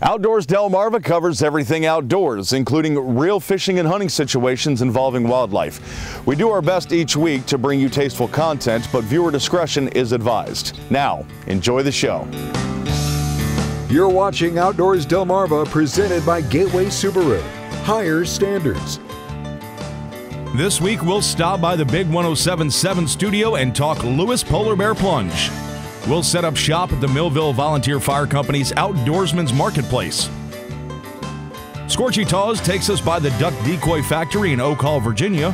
Outdoors-Delmarva covers everything outdoors, including real fishing and hunting situations involving wildlife. We do our best each week to bring you tasteful content, but viewer discretion is advised. Now, enjoy the show. You're watching Outdoors-Delmarva, presented by Gateway Subaru. Higher standards. This week, we'll stop by the Big 107.7 studio and talk Lewes Polar Bear Plunge. We'll set up shop at the Millville Volunteer Fire Company's Outdoorsman's Marketplace. Scorchy Taws takes us by the Duck Decoy Factory in Oak Hall, Virginia.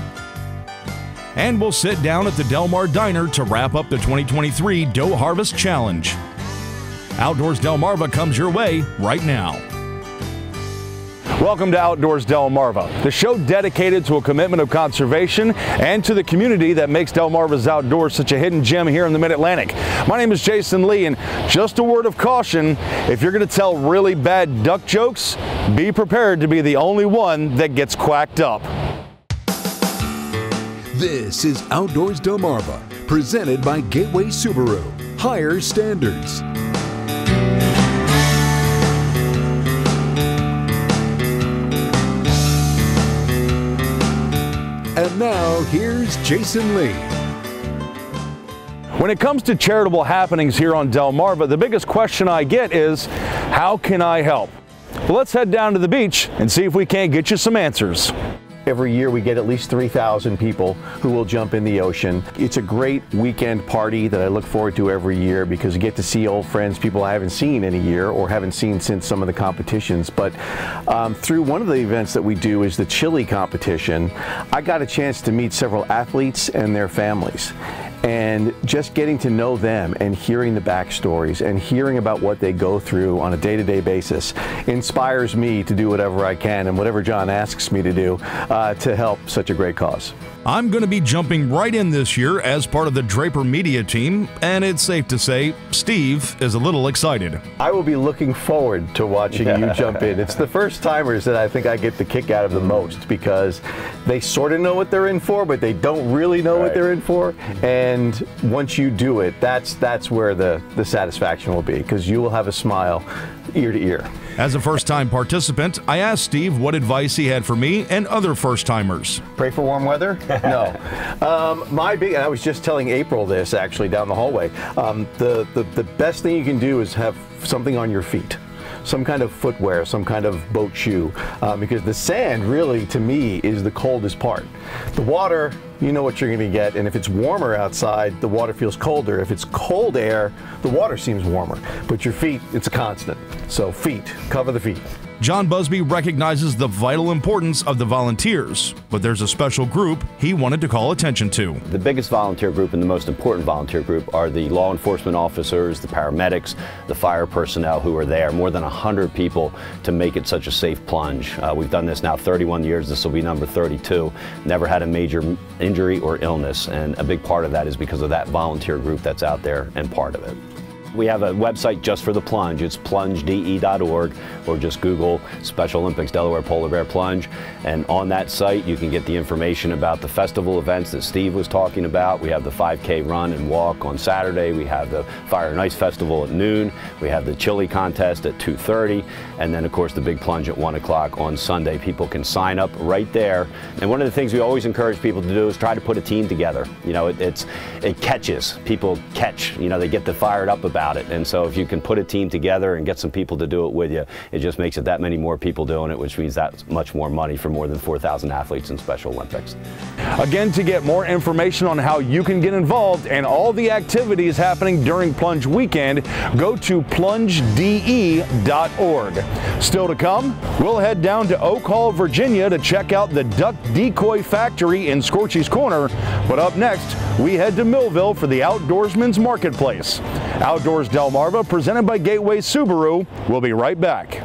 And we'll sit down at the Delmar Diner to wrap up the 2023 Doe Harvest Challenge. Outdoors-Delmarva comes your way right now. Welcome to Outdoors-Delmarva, the show dedicated to a commitment of conservation and to the community that makes Delmarva's outdoors such a hidden gem here in the Mid-Atlantic. My name is Jason Lee, and just a word of caution, if you're going to tell really bad duck jokes, be prepared to be the only one that gets quacked up. This is Outdoors-Delmarva, presented by Gateway Subaru. Higher standards. And now, here's Jason Lee. When it comes to charitable happenings here on Delmarva, the biggest question I get is, how can I help? Well, let's head down to the beach and see if we can't get you some answers. Every year we get at least 3,000 people who will jump in the ocean. It's a great weekend party that I look forward to every year because you get to see old friends, people I haven't seen in a year or haven't seen since some of the competitions. But through one of the events that we do is the chili competition, I got a chance to meet several athletes and their families. And just getting to know them and hearing the backstories and hearing about what they go through on a day-to-day basis inspires me to do whatever I can and whatever John asks me to do to help such a great cause. I'm going to be jumping right in this year as part of the Draper Media team, and it's safe to say Steve is a little excited. I will be looking forward to watching you jump in. It's the first timers that I think I get the kick out of the most because they sort of know what they're in for, but they don't really know what they're in for. And once you do it, that's where the satisfaction will be, because you will have a smile ear to ear. As a first-time participant, I asked Steve what advice he had for me and other first-timers. Pray for warm weather? No. And I was just telling April this actually down the hallway. The best thing you can do is have something on your feet. Some kind of footwear, some kind of boat shoe, because the sand really, to me, is the coldest part. The water, you know what you're going to get, and if it's warmer outside, the water feels colder. If it's cold air, the water seems warmer. But your feet, it's a constant. So feet, cover the feet. John Busby recognizes the vital importance of the volunteers, but there's a special group he wanted to call attention to. The biggest volunteer group and the most important volunteer group are the law enforcement officers, the paramedics, the fire personnel who are there, more than 100 people to make it such a safe plunge. We've done this now 31 years, this will be number 32, never had a major injury or illness, and a big part of that is because of that volunteer group that's out there and part of it. We have a website just for the plunge. It's plungede.org, or just Google Special Olympics Delaware Polar Bear Plunge. And on that site, you can get the information about the festival events that Steve was talking about. We have the 5K run and walk on Saturday. We have the Fire and Ice Festival at noon. We have the chili contest at 2:30. And then, of course, the big plunge at 1 o'clock on Sunday. People can sign up right there. And one of the things we always encourage people to do is try to put a team together. You know, it catches. People catch. You know, they get fired up about it. And so if you can put a team together and get some people to do it with you, it just makes it that many more people doing it, which means that's much more money for more than 4,000 athletes in Special Olympics. Again, to get more information on how you can get involved and all the activities happening during Plunge Weekend, go to plungede.org. Still to come, we'll head down to Oak Hall, Virginia to check out the Duck Decoy Factory in Scorchy's Corner. But up next, we head to Millville for the Outdoorsman's Marketplace. Outdoors-Delmarva, presented by Gateway Subaru. We'll be right back.